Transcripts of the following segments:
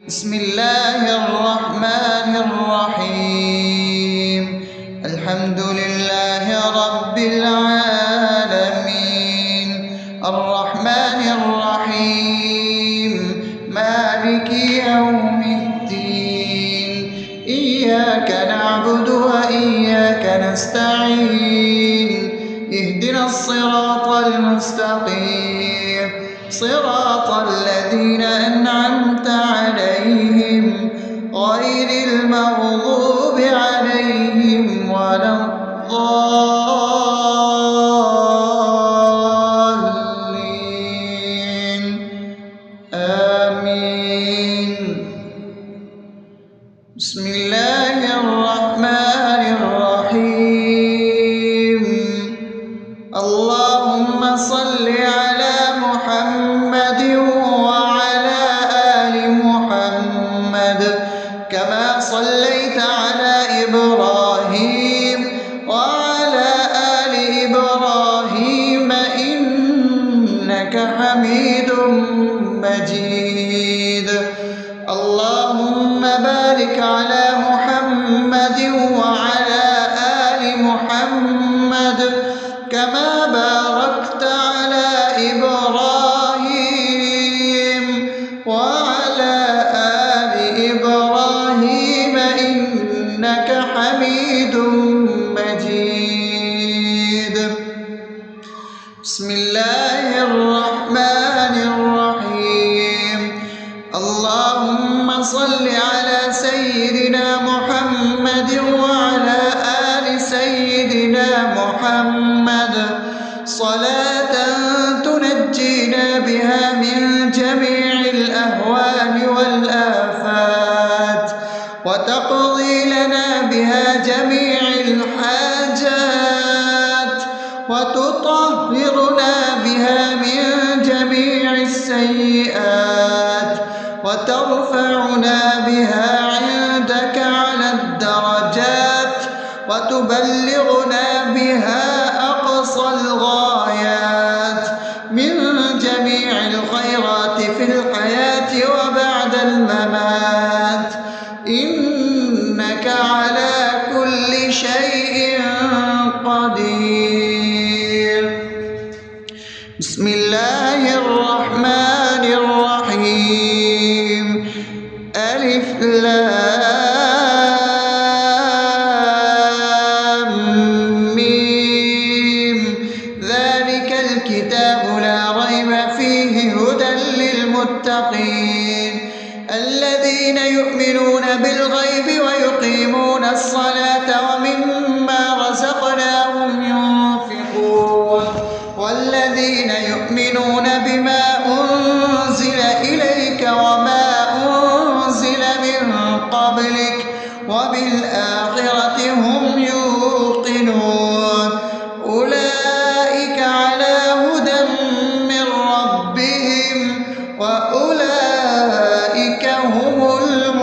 بسم الله الرحمن الرحيم. الحمد لله رب العالمين، الرحمن الرحيم، مالك يوم الدين. إياك نعبد وإياك نستعين، اهدنا الصراط المستقيم، صراط الذين أنعمت عليهم غير المغضوب عليهم ولا الضالين. آمين. بسم الله الرحمن الرحيم. اللهم صل على محمد وعلى آل محمد كما صليت على إبراهيم وعلى آل إبراهيم إنك حميد مجيد. اللهم بارك على محمد وعلى آل محمد كما باركت على إبراهيم وعلى آل إبراهيم إنك حميد مجيد. بسم الله الرحمن الرحيم. اللهم صل على سيدنا محمد وعلى آل سيدنا محمد صلاة تنجينا بها من جميع الأهوال والآفات، وتقضي لنا بها جميع الحاجات، وتطهرنا بها من جميع السيئات، وترفعنا بها عندك على الدرجات، وتبلغنا بها أقصى الغايات من جميع الخيرات في الحياة وبعد الممات، إنك على كل شيء قدير. بسم الله الرحمن الرحيم. ألف لام ميم. ذلك الكتاب لا ريب فيه هدى للمتقين الذين يؤمنون بالغيب ويقيمون الصلاة ومما رزقناهم ينفقون والذين يؤمنون بما أنزل إليك وما أنزل من قبلك وبالآخرة هم يوقنون أولئك على هدى من ربهم وأولئك هم المفلحون.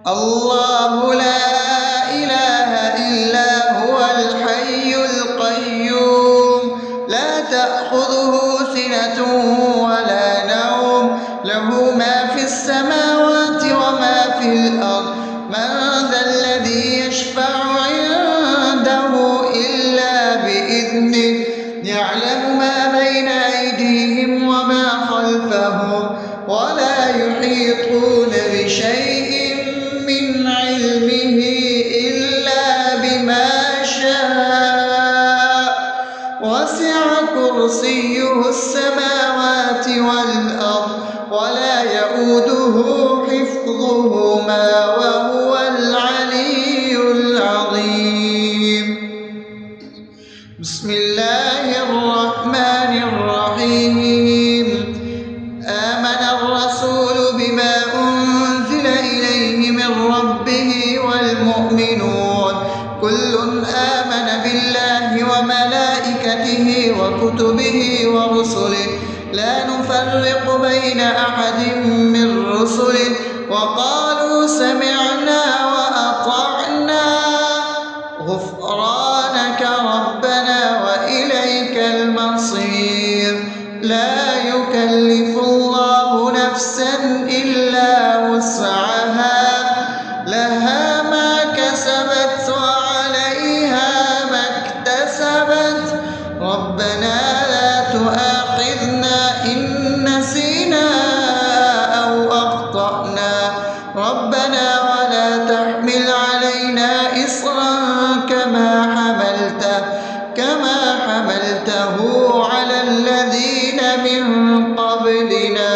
الله لا إله إلا هو الحي القيوم لا تأخذه سنة ولا نوم له ما في السماوات وما في الأرض. من ذا الذي يشفع عنده إلا بإذنه يعلم ما بين أيديهم وما خلفهم ولا يحيطون بشيء من علمه إلا بما شاء وسع كرسيه السماوات والأرض ولا يؤوده حفظهما وهو العلي العظيم. بسم الله الرحمن الرحيم. آمن الرسول بما أنزل إليه من ربه والمؤمنون كل آمن بالله وملائكته وكتبه ورسله لا نفرق بين أحد من رسله وقالوا سمعنا وأطعنا غفرانك ربنا وإليك المصير. لا يكلف يكلف الله نفسا إلا وسعها لها ما كسبت وعليها ما اكتسبت ربنا لا تؤاخذنا إن نسينا أو أخطأنا ربنا ولا تحمل علينا إصرا كما حملته على الذين من قبلنا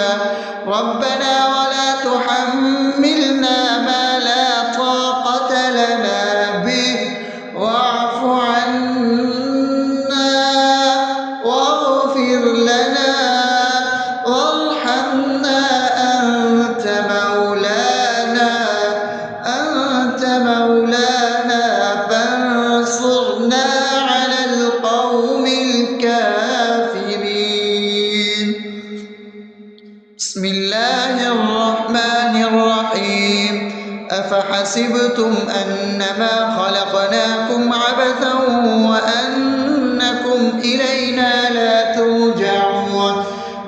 ربنا ولا تحملنا ما لا طاقة لنا به واعف عنا واغفر لنا وارحمنا أنت مولانا فانصرنا على القوم الكافرين. بسم الله الرحمن الرحيم أفحسبتم أنما خلقناكم عبثا وأنكم إلينا لا ترجعون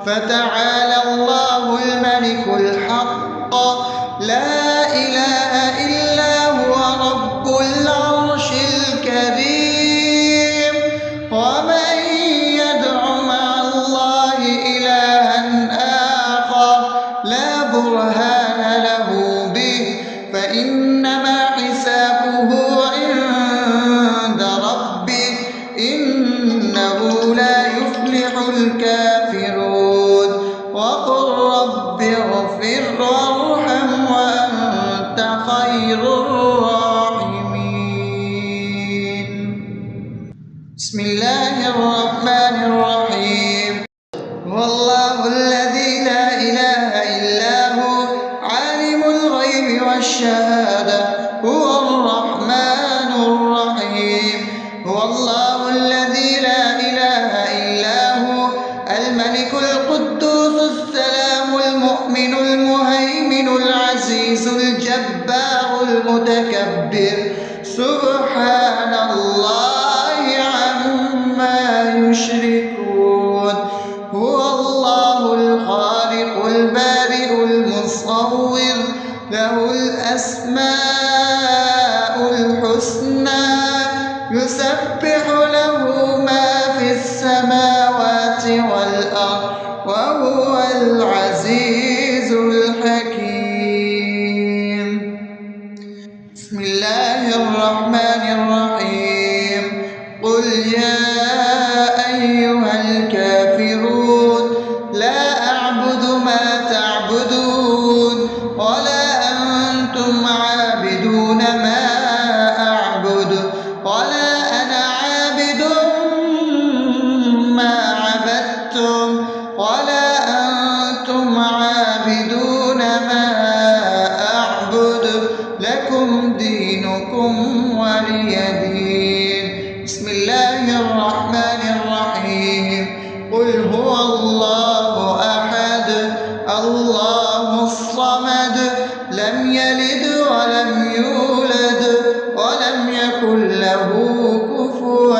فتعالى الله الملك الحق لا إله إلا هو رب العرش الكريم ومن يدع مع الله إلها آخر لا برهان له به فإنما حسابه عند ربه إنه لا يفلح الكافرون وقل رب اغفر وارحم وأنت خير الراحمين. بسم الله الرحمن الرحيم هو الله الذي لا إله إلا هو عالم الغيب والشهادة هو الرحمن الرحيم هو الله الذي لا إله إلا هو الملك القدوس السلام المؤمن المهيمن العزيز الجبار المتكبر سبحان الله عما يشركون هو الله الخالق البارئ المصور له الأسماء الحسنى يسبح له ما في السماوات والأرض وهو العزيز الحكيم. بسم الله الرحمن الرحيم قل يا أيها الكافرون لا أعبد ما تعبدون ولا أنتم عابدون ما أعبد ولا أنا عابد ما عبدتم ولا أنتم عابدون ما أعبد لكم دينكم ولي دين. بسم الله الرحمن الرحيم قل هو الله أحد الله الصمد لم يلد ولم يولد ولم يكن له كفوا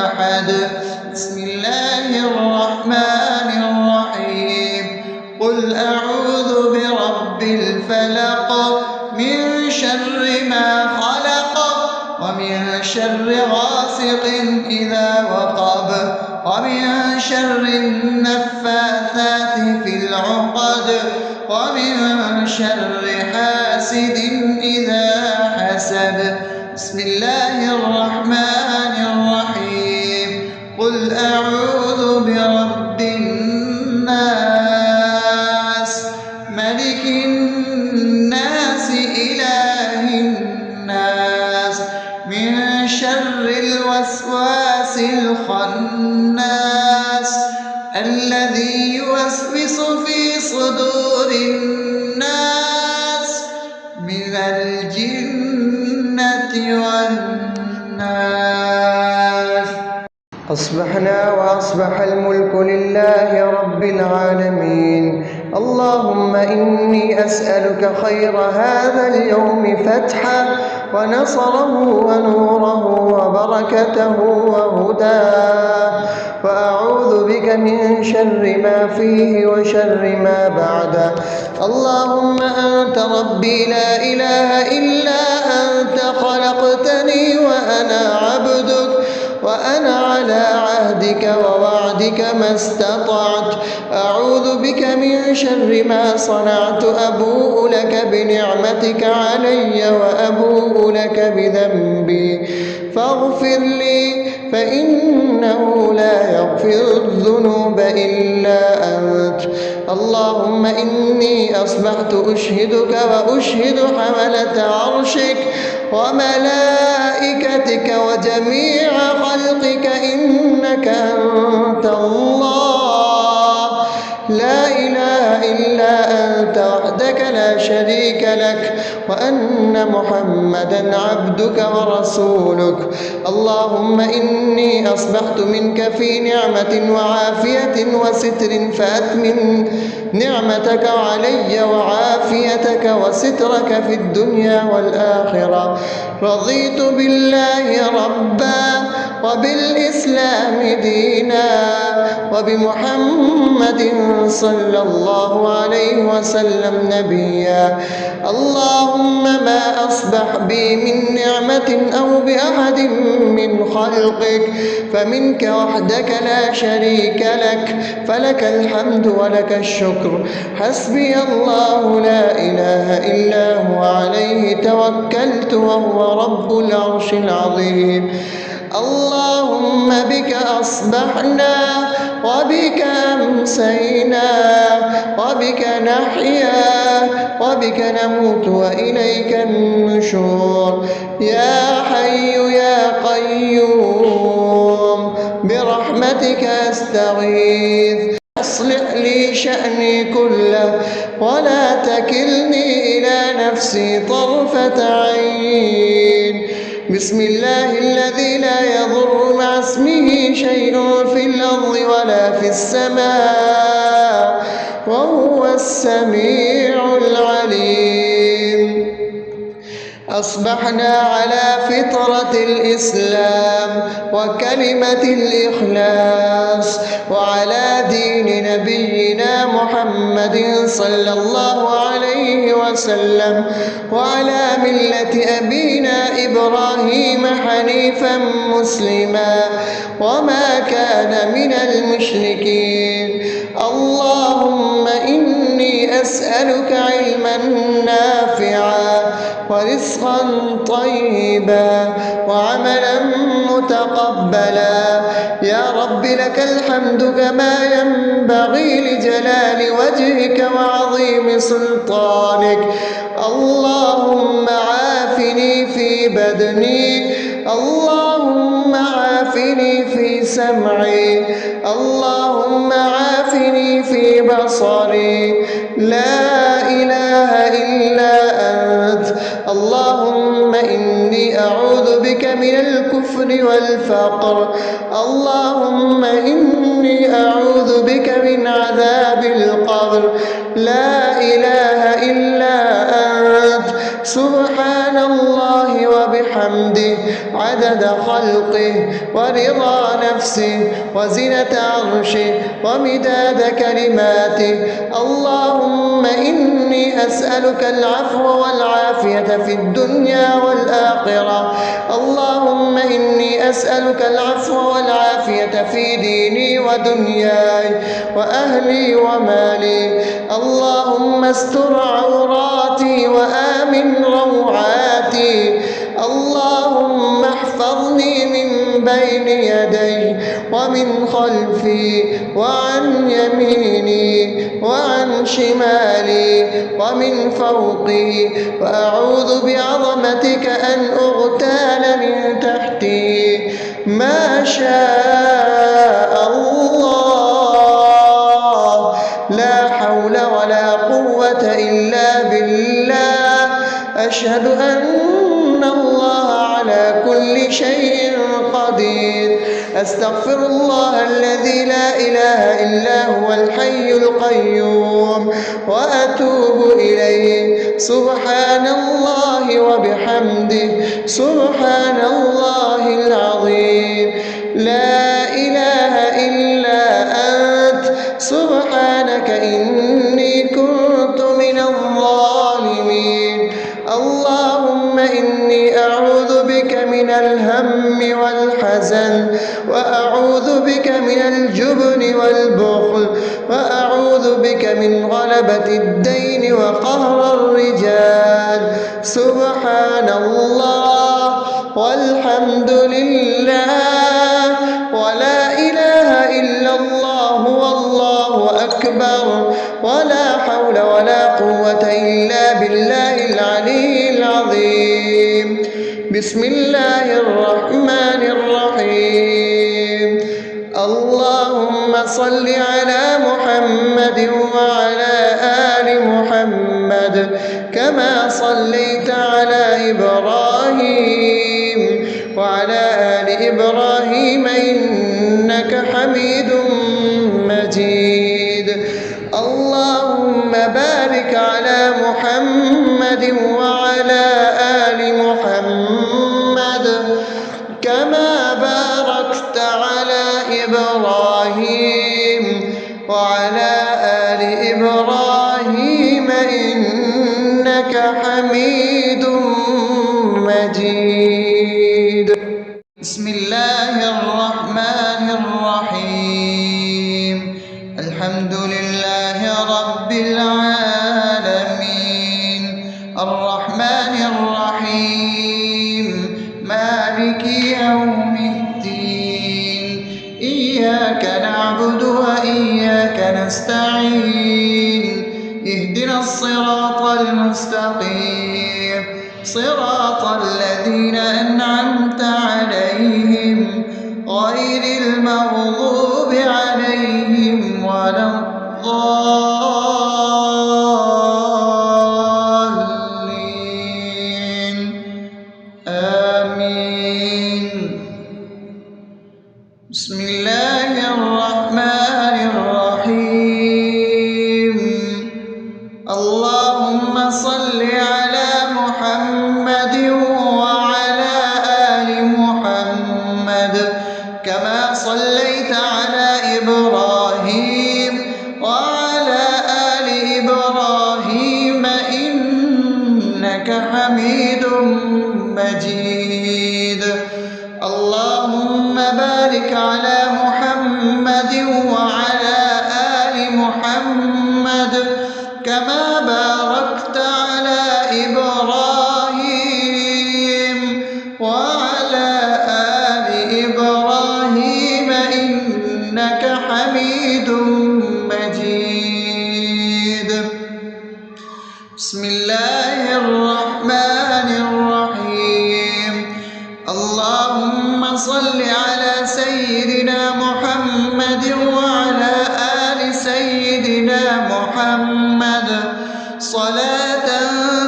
أحد. بسم الله الرحمن الرحيم قل أعوذ برب الفلق من شر ما خلق ومن شر غاسق إذا وقب ومن شر النفاثات في العقد ومن شر حاسد إذا حسد. بسم الله الرحمن الرحيم قل أعوذ برب الناس ملك الناس إله الناس من شر الوسواس الخناس الذي يوسوس في صدور الناس من الجنة والناس. أصبحنا وأصبح الملك لله رب العالمين اللهم إني أسألك خير هذا اليوم فتحه ونصره ونوره وبركته وهداه، وأعوذ بك من شر ما فيه وشر ما بعده. اللهم أنت ربي لا إله إلا أنت، خلقتني وأنا عبدك، وأنا على عهدك ووعدك ما استطعت. أعوذ بك من شر ما صنعت، أبوء لك بنعمتك علي وأبوء لك بذنبي، فاغفر لي فإنه لا يغفر الذنوب إلا أنت. اللهم إني أصبحت أشهدك وأشهد حملة عرشك وملائكتك وجميع خلقك إنك أنت الله، لا إله إلا أنت وحدك لا شريك لك، وأن محمدا عبدك ورسولك. اللهم إني أصبحت منك في نعمة وعافية وستر، فأتمم نعمتك علي وعافيتك وسترك في الدنيا والآخرة. رضيت بالله ربا وبالإسلام دينا وبمحمد صلى الله عليه وسلم نبيا. اللهم ما أصبح بي من نعمة أو بأحد من خلقك فمنك وحدك لا شريك لك، فلك الحمد ولك الشكر. حسبي الله لا إله إلا هو، عليه توكلت وهو رب العرش العظيم. اللهم بك أصبحنا وبك أمسينا وبك نحيا وبك نموت وإليك النشور. يا حي يا قيوم برحمتك أستغيث، أصلح لي شأني كله ولا تكلني إلى نفسي طرفة عين. بسم الله الذي لا يضر مع اسمه شيء في الأرض ولا في السماء وهو السميع العليم. أصبحنا على فطرة الإسلام وكلمة الإخلاص وعلى دين نبينا محمد صلى الله عليه وسلم وعلى ملة أبينا إبراهيم حنيفا مسلما وما كان من المشركين. اللهم إني أسألك علما نافعا ورزقا طيبا وعملا متقبلا. يا رب لك الحمد كما ينبغي لجلال وجهك وعظيم سلطانك. اللهم عافني في بدني، اللهم عافني في سمعي، اللهم عافني في بصري. لا إله إلا أنت. اللهم إني أعوذ بك من الكفر والفقر. اللهم إني أعوذ بك من عذاب القبر. لا إله إلا أنت. سبحان الله وبحمده عدد خلقه ورضا نفسه وزنة عرشه ومداد كلماته. اللهم إني أسألك العفو والعافية في الدنيا والآخرة. اللهم إني أسألك العفو والعافية في ديني ودنياي وأهلي ومالي. اللهم استر عوراتي وآمن روعاتي. اللهم احفظني من بين يدي ومن خلفي وعن يميني وعن شمالي ومن فوقي، وأعوذ بعظمتك أن أغتال من تحتي. ما شاء الله، لا حول ولا قوة إلا بالله. أشهد أن الله على كل شيء قدير. أستغفر الله الذي لا إله إلا هو الحي القيوم وأتوب إليه. سبحان الله وبحمده سبحان الله العظيم. لا إله إلا أنت سبحانك إني كنت من الظالمين. اللهم إني أعوذ بك من الهم والحزن، وأعوذ بك من الجبن والبخل، وأعوذ بك من غلبة الدين وقهر الرجال. سبحان الله والحمد لله ولا إله إلا الله والله أكبر ولا حول ولا قوة إلا بالله العلي العظيم. بسم الله الرحمن الرحيم. اللهم صل على محمد وعلى آل محمد كما صليت على إبراهيم وعلى آل إبراهيم إنك حميد مجيد. اللهم بارك على محمد وعلى آل محمد كما باركت على إبراهيم وعلى آل إبراهيم إنك حميد مجيد. بسم الله الرحمن الرحيم. الحمد لله رب العالمين الرحمن الرحيم مالك يوم الدين. إياك نعبد وإياك نستعين. اهدنا الصراط المستقيم صراط الذين أنعمت عليهم غير المغضوب عليهم ولا الضالين. آمين. بسم الله الرحمن الرحيم. اللهم صل على محمد وعلى آل محمد كما صليت على إبراهيم وعلى آل إبراهيم إنك حميد مجيد. اللهم بارك على محمد وعلى آل محمد كما باركت على إبراهيم وعلى آل إبراهيم إنك حميد مجيد. بسم الله الرحمن الرحيم. اللهم صل على سيدنا محمد وعلى آل سيدنا محمد صلاة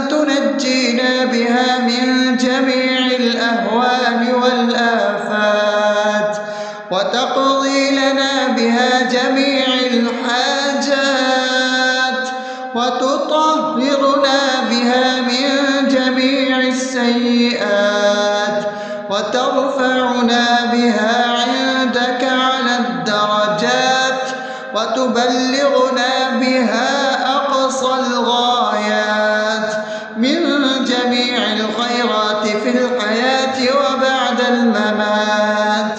تنجينا بها من جميع الأهوال والآفات وتقضي لنا بها جميع الحاجات وتطهرنا بها من جميع السيئات وترفعنا بها عندك على الدرجات وتبلغنا بها أقصى الغايات من جميع الخيرات في الحياة وبعد الممات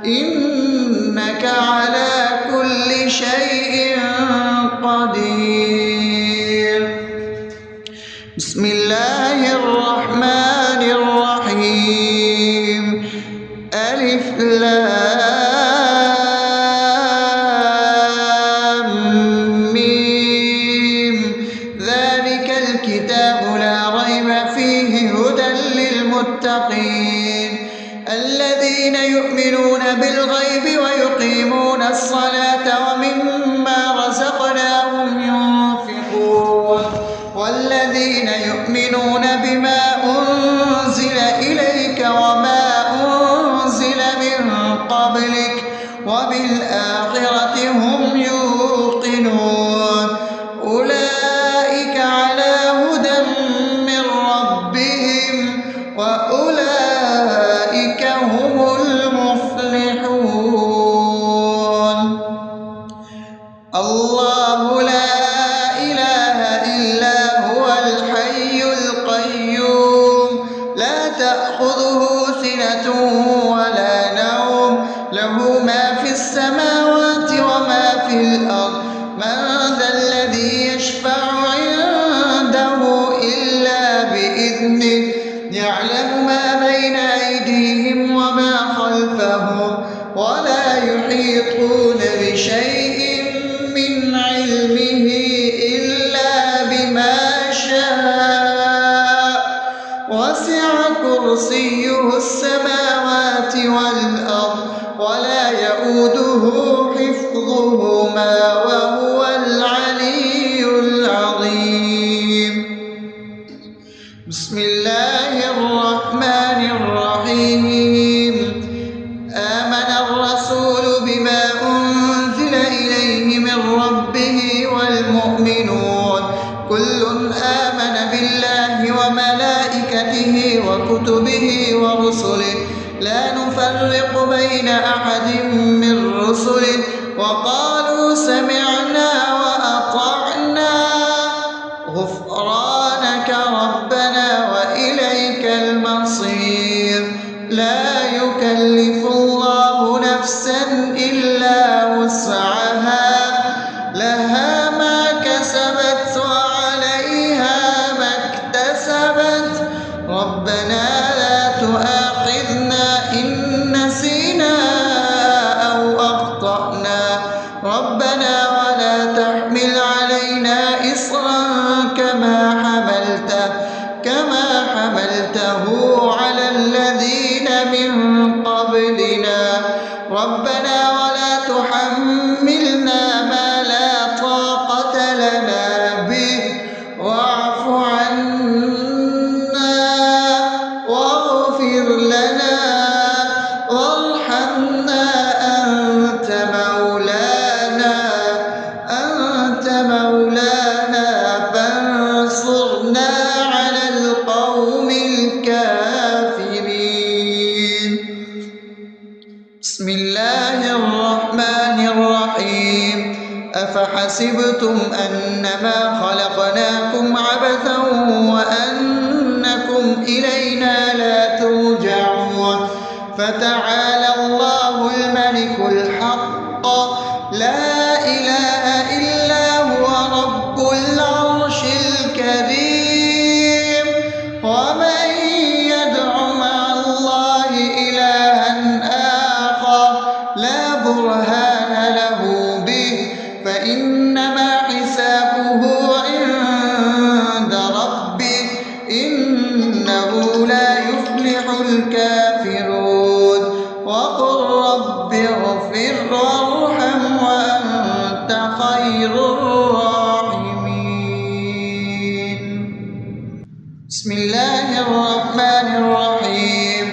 إنك على كل شيء قدير. بسم الله الرحمن الرحيم. ألف لام ميم. ذلك الكتاب لا ريب فيه هدى للمتقين الذين يؤمنون بالغيب ويقيمون الصلاة ومما رزقناهم ينفقون والذين يؤمنون بإذنه يعلم ما بين أيديهم وما خلفهم ولا يحيطون بشيء من علمه إلا بما شاء وسع كرسيه السماوات والأرض ولا يئوده حفظهما وهو العلي العظيم. بسم الله الرحمن الرحيم. آمن الرسول بما أنزل إليه من ربه والمؤمنون كل آمن بالله وملائكته وكتبه ورسله لا نفرق بين أحد من رسله وقالوا سمعنا وأطعنا غفرانك ربنا وإليك المصير. لا يكلف الله نفسا إلا وسعها لها ما كسبت وعليها ما اكتسبت ربنا لا تؤاخذنا إن نسينا أو أخطأنا ربنا ولا تحمل علينا إصرا كما حملته على الذين من قبلنا ربنا ولا تحملنا ما لا طاقة لنا به واعف عنا واغفر لنا وارحمنا أنت مولانا فانصرنا على القوم الكافرين. بسم الله الرحمن الرحيم. أفحسبتم أنما خلقناكم عبثا وأنكم إلينا لا ترجعون فتعالى الله الملك الحق لا إله إلا هو رب العرش الكريم. ومن يدع مع الله إلها آخر لا برهان له به فإنما حسابه عند ربه إنه لا يفلح الكافرون. وقل رب اغفر وارحم وأنت خير الراحمين. بسم الله الرحمن الرحيم.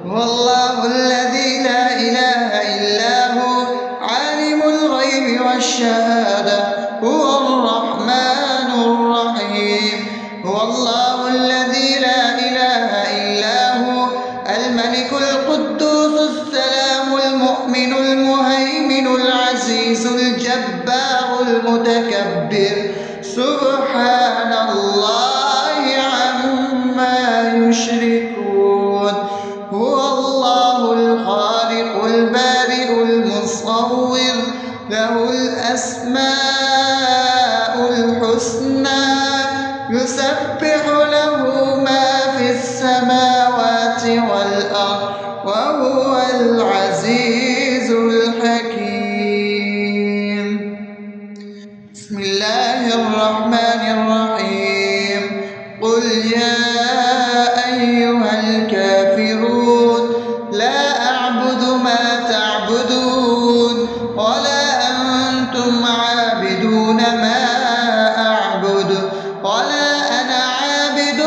هو الله الذي لا إله إلا هو عالم الغيب والشهادة هو الرحمن الرحيم. هو الله الذي لا إله إلا هو الملك القدوس السلام المؤمن المهيمن العزيز الجبار المتكبر سبحان الله عما يشركون. هو الله الخالق البارئ المصور له الأسماء الحسنى يسبح له ما في السماوات والأرض وهو العزيز الحكيم. بسم الله الرحمن الرحيم. قل يا أيها الكافرون لا أعبد ما تعبدون ولا أنتم عابدون ما أعبد ولا أنا عابد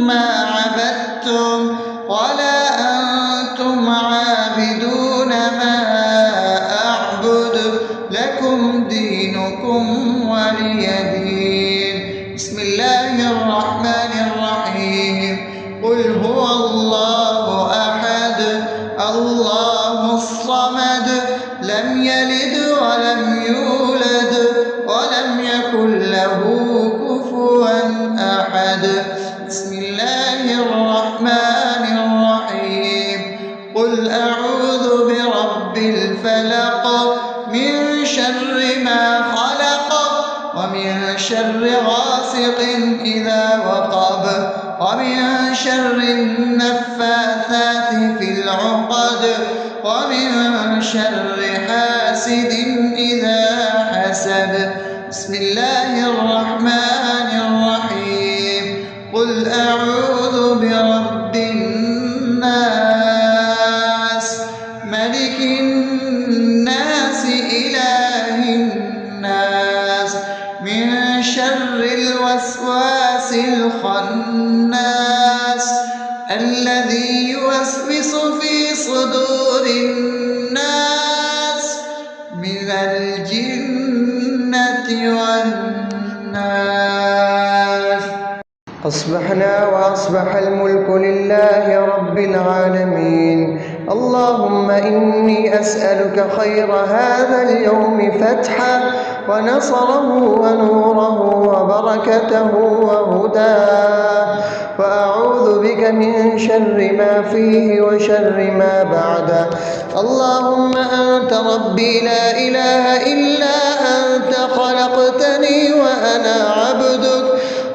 ما عبدتم ولا أنتم عابدون ما أعبد لكم دينكم ولي دين. بسم الله الرحمن الرحيم. قل هو الله أحد الله الصمد لم يلد ولم يولد ولم يكن له كفوا أحد. بسم الله الرحمن الرحيم. قل أعوذ برب الفلق من شر ما خلق ومن شر غاسق إذا وقب شر النفاثات في العقد ومن شر حاسد إذا حسد. بسم الله الرحمن الرحيم. قل أعوذ برب الناس ملك الناس إله الناس من شر الوسواس الخناس الذي يوسوس في صدور الناس من الجنة والناس. أصبحنا وأصبح الملك لله رب العالمين. اللهم إني أسألك خير هذا اليوم فتحه ونصره ونوره وبركته وهداه، وأعوذ بك من شر ما فيه وشر ما بعده. اللهم أنت ربي لا إله إلا أنت، خلقتني وأنا عبدك،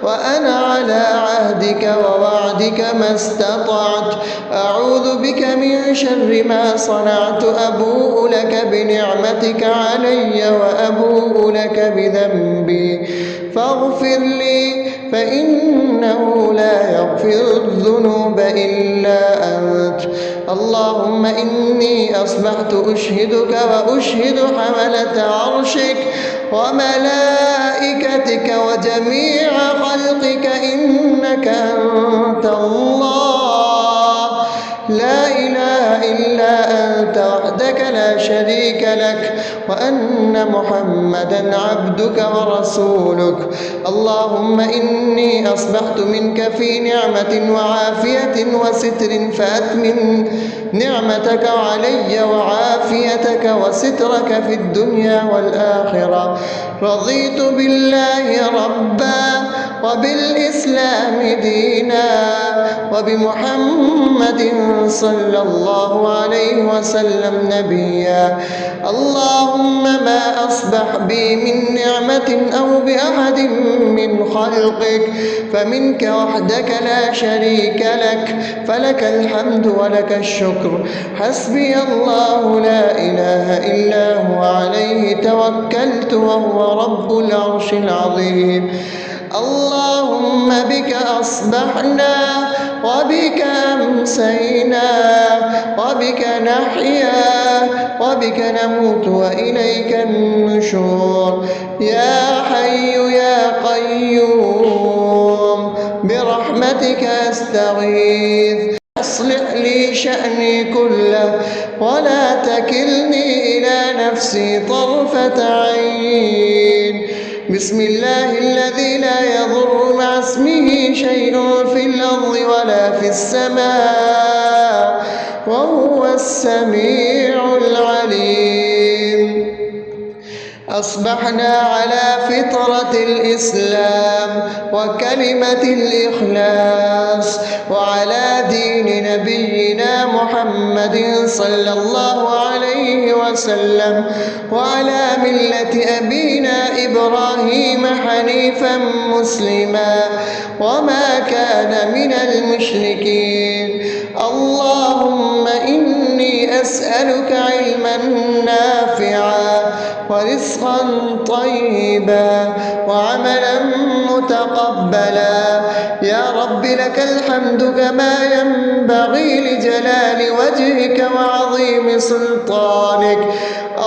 وأنا على عهدك ووعدك ما استطعت. أعوذ بك من شر ما صنعت. أبوء لك بنعمتك علي وأبوء لك بذنبي فاغفر لي، فإنه لا يغفر الذنوب إلا أنت. اللهم إني أصبحت أشهدك وأشهد حملة عرشك وملائكتك وجميع خلقك إنك أنت الله لا إله إلا أنت وحدك لا شريك لك، وأن محمدا عبدك ورسولك. اللهم إني أصبحت منك في نعمة وعافية وستر، فأتمم نعمتك علي وعافيتك وسترك في الدنيا والآخرة. رضيت بالله ربا وبالإسلام دينا وبمحمد صلى الله عليه وسلم نبيا. اللهم ما أصبح بي من نعمة أو بأحد من خلقك فمنك وحدك لا شريك لك، فلك الحمد ولك الشكر. حسبي الله لا إله إلا هو عليه توكلت وهو رب العرش العظيم. اللهم بك أصبحنا وبك أمسينا وبك نحيا وبك نموت وإليك النشور. يا حي يا قيوم برحمتك أستغيث، أصلح لي شأني كله ولا تكلني إلى نفسي طرفة عين. بسم الله الذي لا يضر مع اسمه شيء في الأرض ولا في السماء وهو السميع العليم. أصبحنا على فطرة الإسلام وكلمة الإخلاص وعلى دين نبينا محمد صلى الله عليه وسلم وعلى ملة أبينا إبراهيم حنيفا مسلما وما كان من المشركين. اللهم إني أسألك علما نافعا ورزقا طيبا وعملا متقبلا. يا رب لك الحمد كما ينبغي لجلال وجهك وعظيم سلطانك.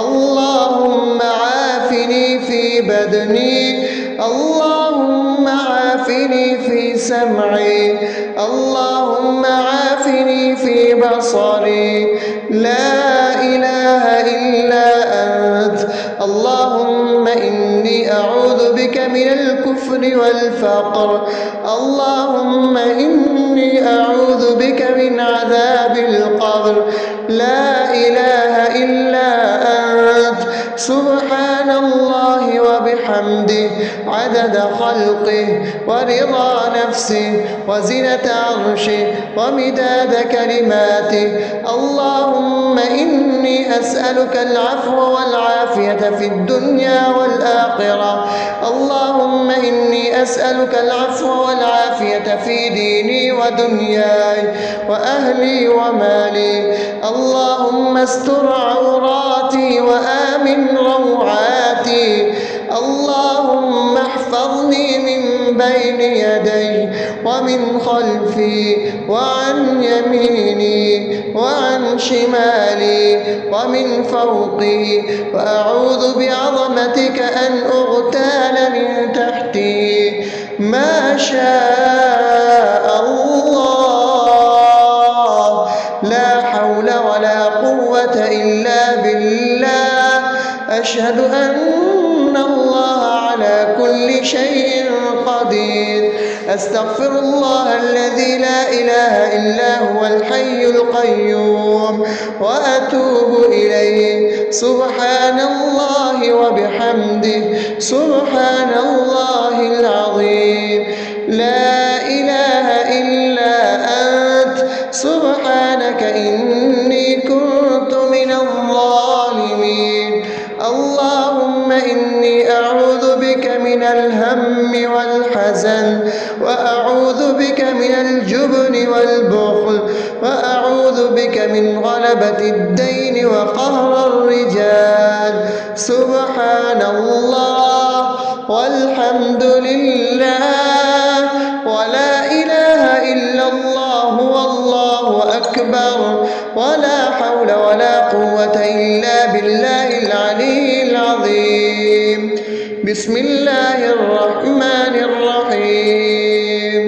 اللهم عافني في بدني، اللهم عافني في سمعي، اللهم عافني في بصري. لا إله إلا أنت. اللهم إني أعوذ بك من الكفر والفقر. اللهم إني أعوذ بك من عذاب القبر. لا إله إلا أنت. سبحان الله وبحمده عدد خلقه ورضا نفسه وزنة عرشه ومداد كلماته. اللهم إني أسألك العفو والعافية في الدنيا والآخرة. اللهم إني إني أسألك العفو والعافية في ديني ودنياي وأهلي ومالي. اللهم استر عوراتي وآمن روعاتي. اللهم احفظني من بين يدي ومن خلفي وعن يميني وعن شمالي ومن فوقي، وأعوذ بعظمتك أن أغتال من تحتي. ما شاء الله، لا حول ولا قوة إلا بالله. أشهد أن الله على كل شيء قدير. أستغفر الله الذي لا إله إلا هو الحي القيوم وأتوب إليه. سبحان الله وبحمده، سبحان الله العظيم. لا إله إلا أنت، سبحانك إني كنت من الظالمين. اللهم إني أعوذ بك من الهم والحزن، وأعوذ بك من الجبن والبخل، وأعوذ بك من غلبة الدين وقهر الرجال. سبحان الله والحمد لله ولا إله إلا الله والله أكبر، ولا حول ولا قوة إلا بالله العلي العظيم. بسم الله الرحمن الرحيم.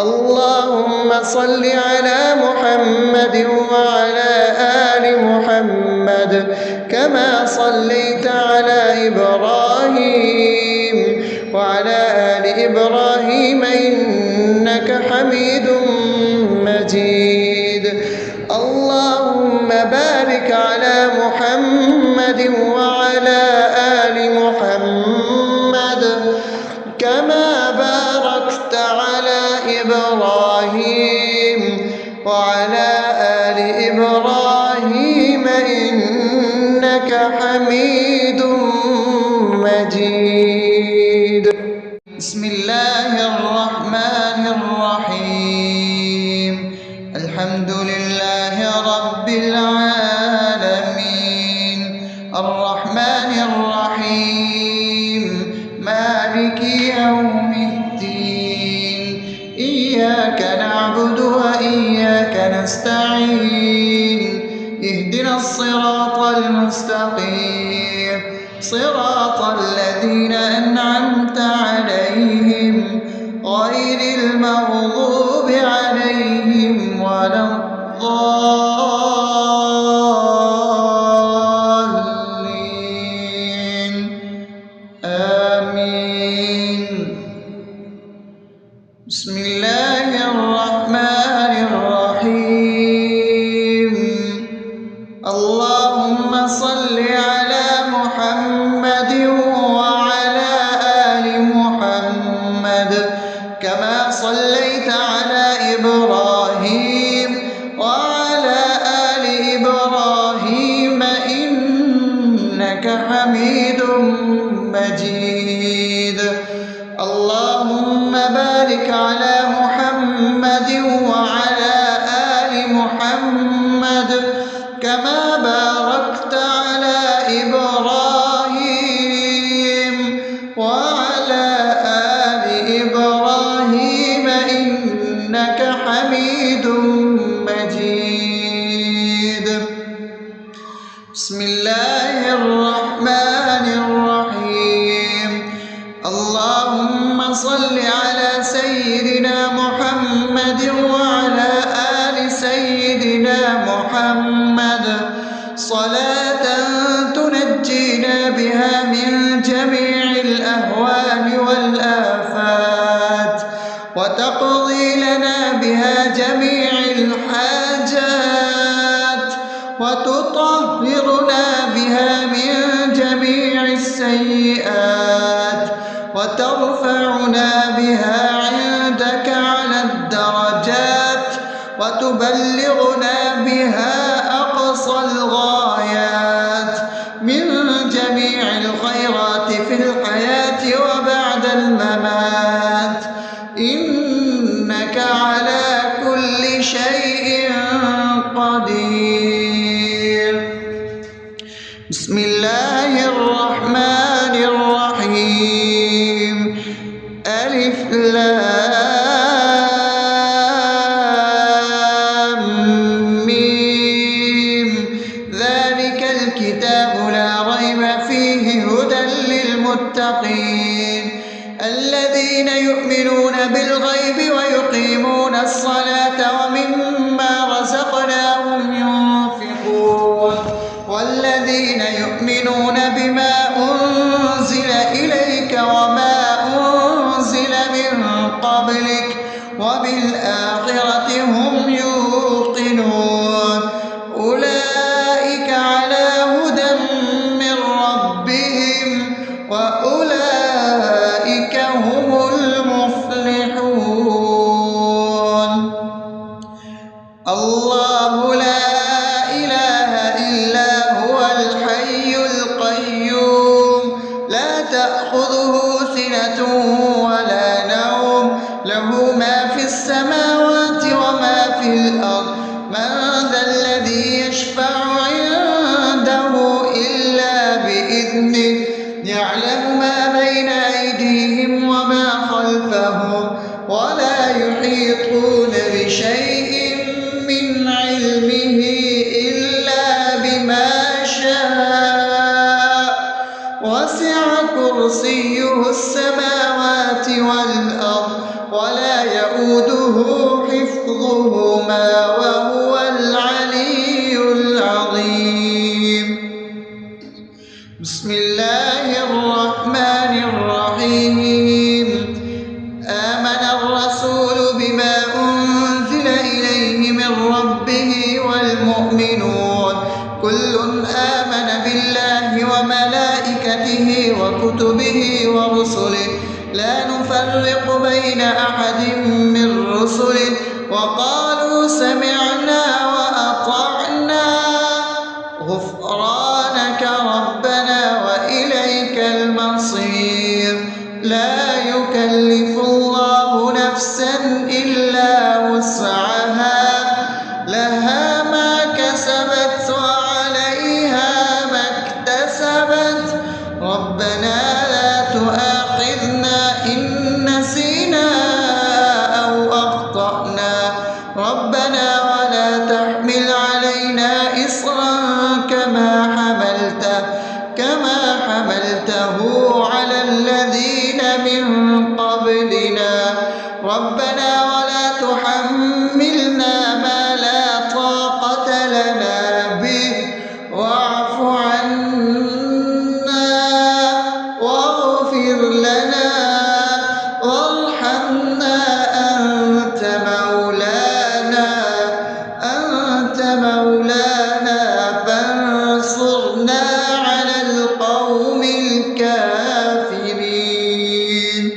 اللهم صل على محمد وعلى آل محمد كما صليت على إبراهيم وعلى آل إبراهيم إنك حميد مجيد. اللهم بارك على محمد وعلى آل محمد كما باركت على إبراهيم وعلى آل إبراهيم إنك حميد مجيد. بسم الله الرحمن الرحيم. الحمد لله رب العالمين، الرحمن الرحيم، مالك يوم الدين. إياك نعبد وإياك نستعين. اهدنا الصراط المستقيم، صراط الذين أنعمت عليهم غير المغضوب عليهم ولا الضالين. آمين. بسم الله الرحمن الرحيم. اللهم صل على محمد وعلى آل محمد كما صليت على إبراهيم وعلى آل إبراهيم إنك حميد مجيد. اللهم بارك على محمد وعلى آل محمد كما باركت على إبراهيم وعلى آل إبراهيم إنك حميد مجيد. بسم الله الرحمن الرحيم. اللهم صل على سيدنا محمد وعلى آل سيدنا محمد صلاة تنجينا بها من جميع الأهوال والآفات، وتقضي لنا بها جميع الحاجات، وتطهرنا بها من جميع السيئات، وترفعنا بها عندك على الدرجات، وتبلغنا بها أقصى الغايات من جميع الخيرات في الحياة وبعد الممات. لام ميم ذلك الكتاب لا ريب فيه هدى للمتقين الذين يؤمنون بالغيب ويقيمون الصلاة ومما رزقناهم ينفقون والذين يؤمنون بما أنزل إليك وما أنزل من قبلك وبالآخرة هم يوقنون أولئك على هدى من ربهم وأولئك هم المفلحون الله لا إله إلا هو الحي القيوم لا تأخذه سنة ولا نوم له ما في السماوات وما في الأرض من ذا الذي يشفع عنده إلا بإذنه يعلم ما بين أيديهم وما خلفهم ولا يحيطون بشيء من علمه إلا بما شاء وسع كرسيه السماوات والأرض ولا يؤوده حفظهما وهو العلي العظيم بسم الله الرحمن الرحيم آمن الرسول بما أنزل إليه من ربه والمؤمنون كل آمن بالله وملائكته وكتبه ورسله لا نفرق بين أحد من رسله وقالوا سمعنا وأطعنا غفرانك ربنا وإليك المصير لا يكلف الله نفسا إلا وسعها لها ما كسبت وعليها ما اكتسبت ربنا لا تؤاخذنا إن نسينا أو أخطأنا ربنا ولا تحمل علينا إصرا كما حملته على الذين من قبلنا ربنا ولا تحملنا ما لا طاقة لنا به واعف عنا واغفر لنا وارحمنا أنت مولانا فانصرنا على القوم الكافرين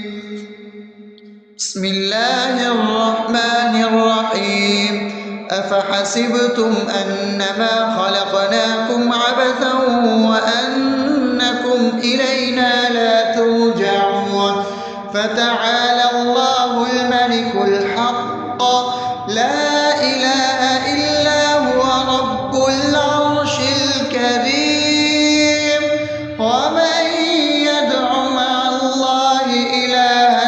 بسم الله الرحمن الرحيم أفحسبتم أنما خلقناكم عبثا وأنكم إلينا لا ترجعون فتعالى الله الملك الحق لا إله إلا هو رب العرش الكريم ومن يدع مع الله إلها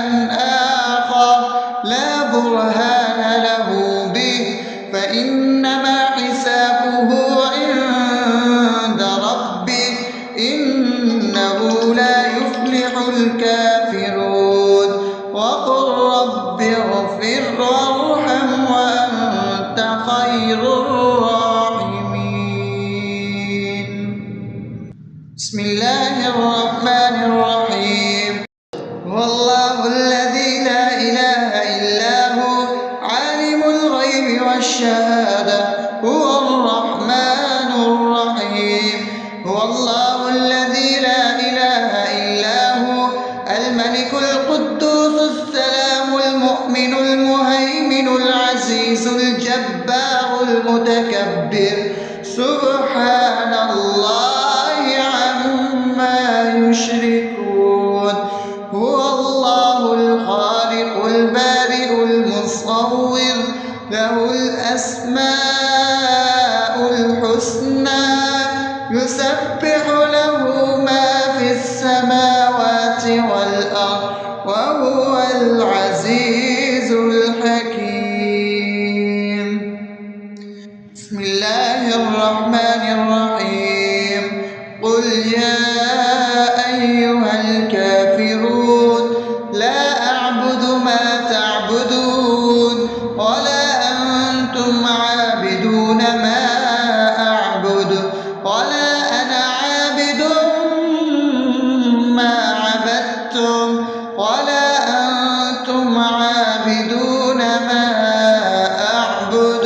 آخر لا برهان له به فإنما حسابه عند ربه إنه لا يفلح الكافرون وقل رب اغفر وارحم وأنت خير الراحمين بسم الله الرحمن الرحيم هو الله الذي لا إله إلا هو عالم الغيب والشهادة هو الرحمن الرحيم هو الله الذي لا إله إلا هو الملك القدوس السلام المؤمن المهيمن العزيز الجبار المتكبر سبحان الله عما يشركون هو الله الخالق البارئ المصور له الأسماء الحسنى يسبح له ما في السماوات والأرض وهو العزيز الحكيم. بسم الله الرحمن الرحيم. قل يا أيها الكافرون لا أعبد ما تعبدون ولا أنتم عابدون ما أعبد ولا أنا عابد ما عبدتم ولا أنتم عابدون ما أعبد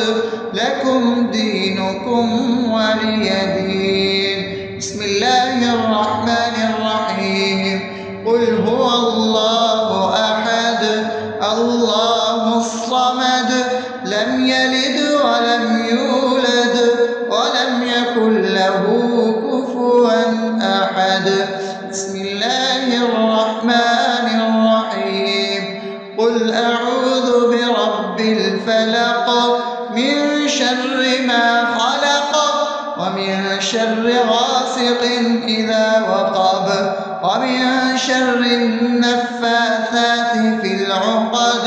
لكم دينكم ولي دين. بسم الله الرحمن الرحيم. قل هو الله أحد الله الصمد لم يلد ولم يولد ولم يكن له كفوا أحد. بسم الله الرحمن الرحيم. قل أعوذ برب الفلق من شر ما خلق ومن شر غاسق إذا وقب ومن شر النفاثات في العقد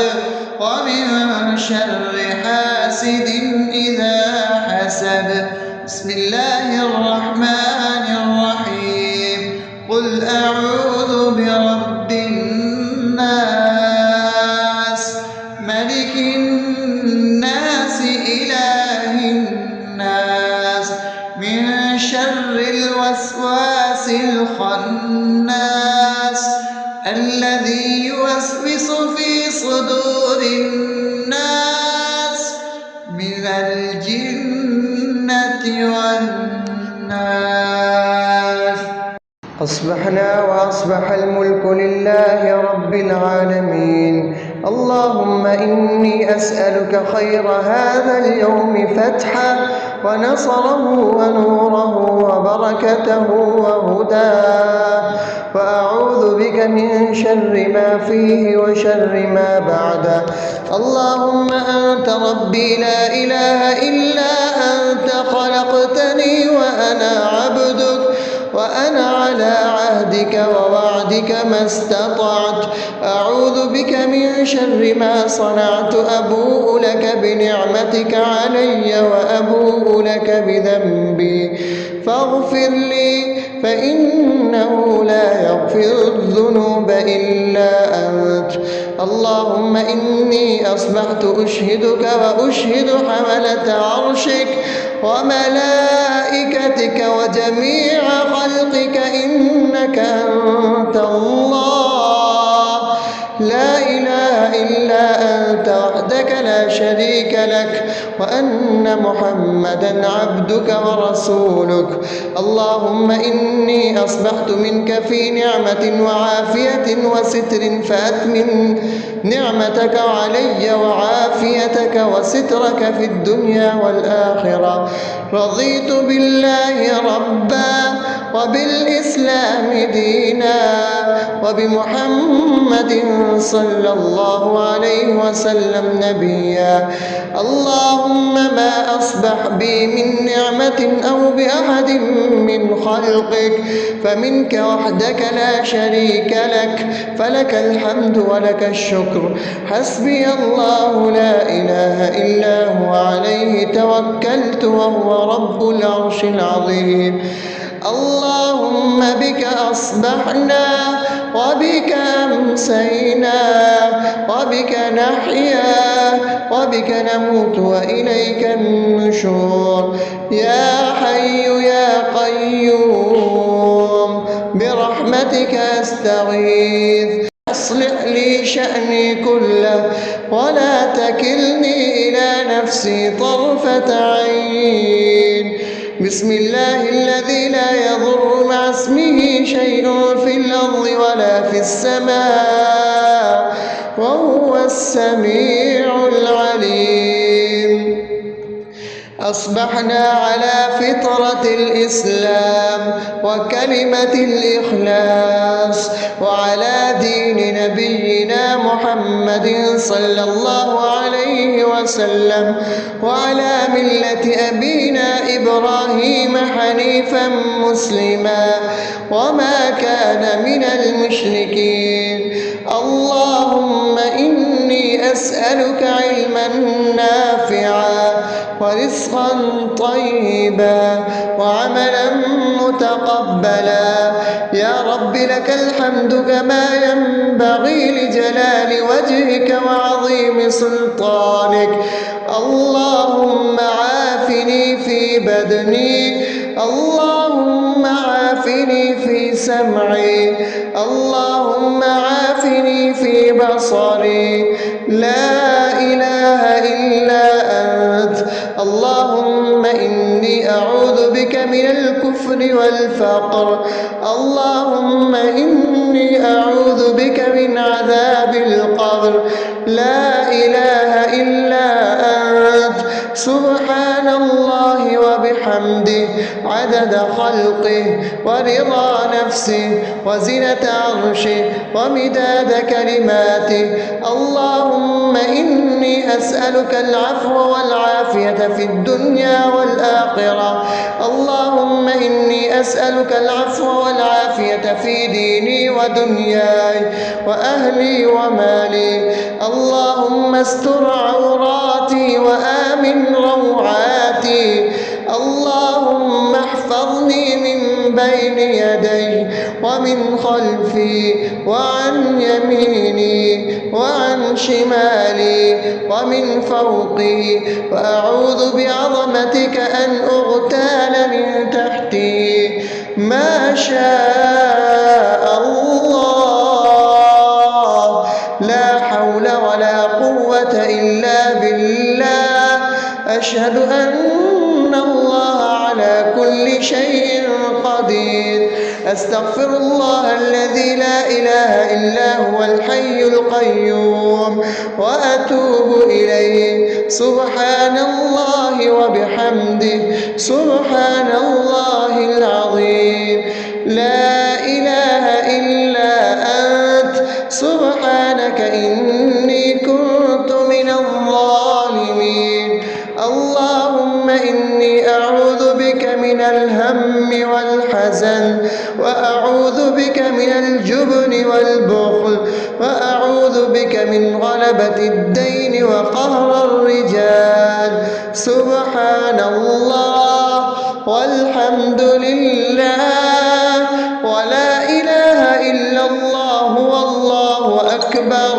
ومن شر حاسد إذا حسد. بسم الله الرحمن الرحيم. قل أعوذ برب الناس ملك الناس إله الناس من شر الوسواس الخناس الذي يوسوس في صدور الناس من الجنة والناس. أصبحنا وأصبح الملك لله رب العالمين. اللهم إني أسألك خير هذا اليوم فتحه ونصره ونوره وبركته وهداه، وأعوذ بك من شر ما فيه وشر ما بعده. اللهم أنت ربي لا إله إلا أنت خلقتني وأنا عبدك وأنا على عهدك ووعدك ما استطعت. أعوذ بك من شر ما صنعت. أبوء لك بنعمتك علي وأبوء لك بذنبي فاغفر لي فإنه لا يغفر الذنوب إلا أنت. اللهم إني أصبحت أشهدك وأشهد حملة عرشك وملائكتك وجميع خلقك إنك أنت الله لا إله إلا أنت وحدك لا شريك لك وأن محمدا عبدك ورسولك. اللهم إني أصبحت منك في نعمة وعافية وستر فأتمم نعمتك علي وعافيتك وسترك في الدنيا والآخرة. رضيت بالله ربا وبالإسلام دينا وبمحمد صلى الله عليه وسلم نبيا. اللهم ما أصبح بي من نعمة أو بأحد من خلقك فمنك وحدك لا شريك لك فلك الحمد ولك الشكر. حسبي الله لا إله إلا هو عليه توكلت وهو رب العرش العظيم. اللهم بك أصبحنا وبك أمسينا وبك نحيا وبك نموت وإليك النشور. يا حي يا قيوم برحمتك أستغيث. أصلح لي شأني كله ولا تكلني إلى نفسي طرفة عين. بسم الله الذي لا يضر مع اسمه شيء في الأرض ولا في السماء وهو السميع العليم. أصبحنا على فطرة الإسلام وكلمة الإخلاص وعلى دين نبينا محمد صلى الله عليه وسلم وعلى ملة أبينا إبراهيم حنيفا مسلما وما كان من المشركين. اللهم أسألك علما نافعا ورزقا طيبا وعملا متقبلا. يا رب لك الحمد كما ينبغي لجلال وجهك وعظيم سلطانك. اللهم عافني في بدني، اللهم عافني في سمعي، اللهم عافني في بصري. لا إله إلا أنت. اللهم إني أعوذ بك من الكفر والفقر. اللهم إني أعوذ بك من عذاب القبر. لا إله إلا أنت. سبحان الله وبحمده عدد خلقه ورضا نفسه وزنة عرشه ومداد كلماته. اللهم إني أسألك العفو والعافية في الدنيا والآخرة. اللهم إني أسألك العفو والعافية في ديني ودنياي وأهلي ومالي. اللهم استر عوراتي وآمن روعاتي. اللهم احفظني من بين يدي ومن خلفي وعن يميني وعن شمالي ومن فوقي، وأعوذ بعظمتك أن أغتال من تحتي. ما شاء الله، لا حول ولا قوة إلا بالله. أشهد أن الله على كل شيء قدير. أستغفر الله الذي لا إله إلا هو الحي القيوم وأتوب إليه. سبحان الله وبحمده سبحان الله العظيم. لا إله إلا أنت. سبحانك إني كنت من الظالمين. اللهم إني أعوذ بك من الهم والحزن، وأعوذ بك من الجبن والبخل، وأعوذ بك من غلبة الدين وقهر الرجال. سبحان الله والحمد لله ولا إله إلا الله والله أكبر،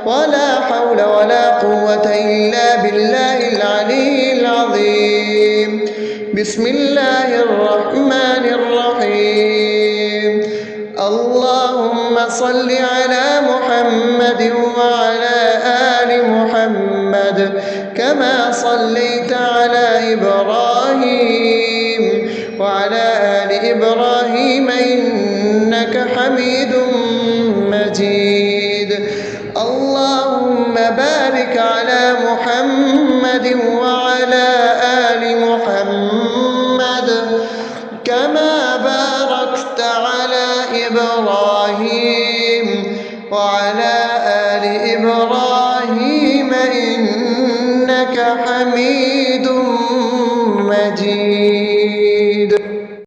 ولا حول ولا قوة إلا بالله العلي العظيم. بسم الله الرحمن الرحيم. اللهم صل على محمد وعلى آل محمد كما صليت على إبراهيم وعلى آل إبراهيم إنك حميد مجيد. اللهم بارك على محمد وعلى آل محمد كما باركت على إبراهيم وعلى آل إبراهيم إنك حميد